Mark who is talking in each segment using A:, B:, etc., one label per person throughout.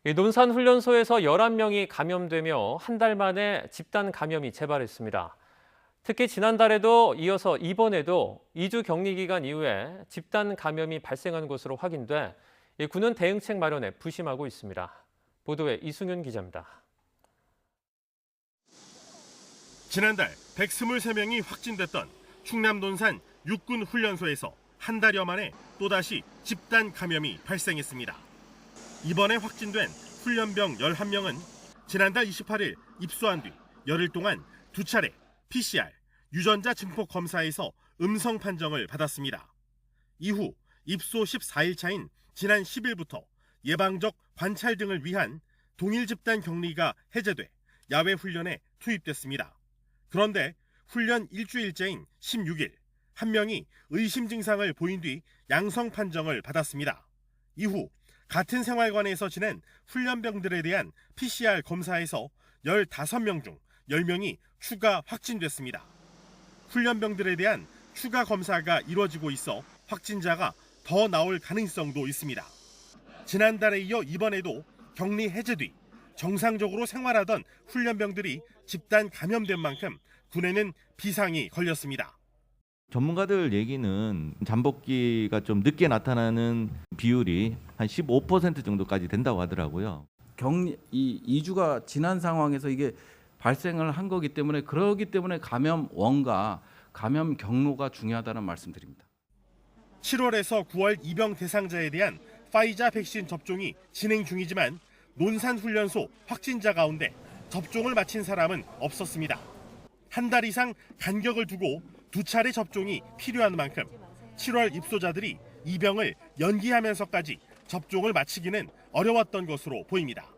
A: 이 논산훈련소에서 11명이 감염되며 한 달 만에 집단 감염이 재발했습니다. 특히 지난달에도 이어서 이번에도 2주 격리 기간 이후에 집단 감염이 발생한 것으로 확인돼 군은 대응책 마련에 부심하고 있습니다. 보도에 이승윤 기자입니다.
B: 지난달 123명이 확진됐던 충남 논산 육군훈련소에서 한 달여 만에 또다시 집단 감염이 발생했습니다. 이번에 확진된 훈련병 11명은 지난달 28일 입소한 뒤 열흘 동안 2차례 PCR, 유전자 증폭 검사에서 음성 판정을 받았습니다. 이후 입소 14일 차인 지난 10일부터 예방적 관찰 등을 위한 동일 집단 격리가 해제돼 야외 훈련에 투입됐습니다. 그런데 훈련 일주일째인 16일 한 명이 의심 증상을 보인 뒤 양성 판정을 받았습니다. 이후 같은 생활관에서 지낸 훈련병들에 대한 PCR 검사에서 15명 중 10명이 추가 확진됐습니다. 훈련병들에 대한 추가 검사가 이루어지고 있어 확진자가 더 나올 가능성도 있습니다. 지난달에 이어 이번에도 격리 해제 뒤 정상적으로 생활하던 훈련병들이 집단 감염된 만큼 군에는 비상이 걸렸습니다.
C: 전문가들 얘기는 잠복기가 좀 늦게 나타나는 비율이 한 15% 정도까지 된다고 하더라고요.
D: 이 2주가 지난 상황에서 이게 발생을 한 거기 때문에 그러기 때문에 감염원과 감염 경로가 중요하다는 말씀드립니다.
B: 7월에서 9월 입영 대상자에 대한 파이자 백신 접종이 진행 중이지만 논산훈련소 확진자 가운데 접종을 마친 사람은 없었습니다. 한 달 이상 간격을 두고 2차례 접종이 필요한 만큼 7월 입소자들이 입영을 연기하면서까지 접종을 마치기는 어려웠던 것으로 보입니다.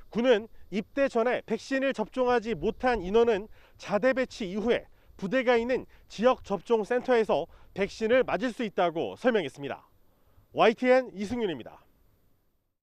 B: 군은 입대 전에 백신을 접종하지 못한 인원은 자대 배치 이후에 부대가 있는 지역 접종 센터에서 백신을 맞을 수 있다고 설명했습니다. YTN 이승윤입니다.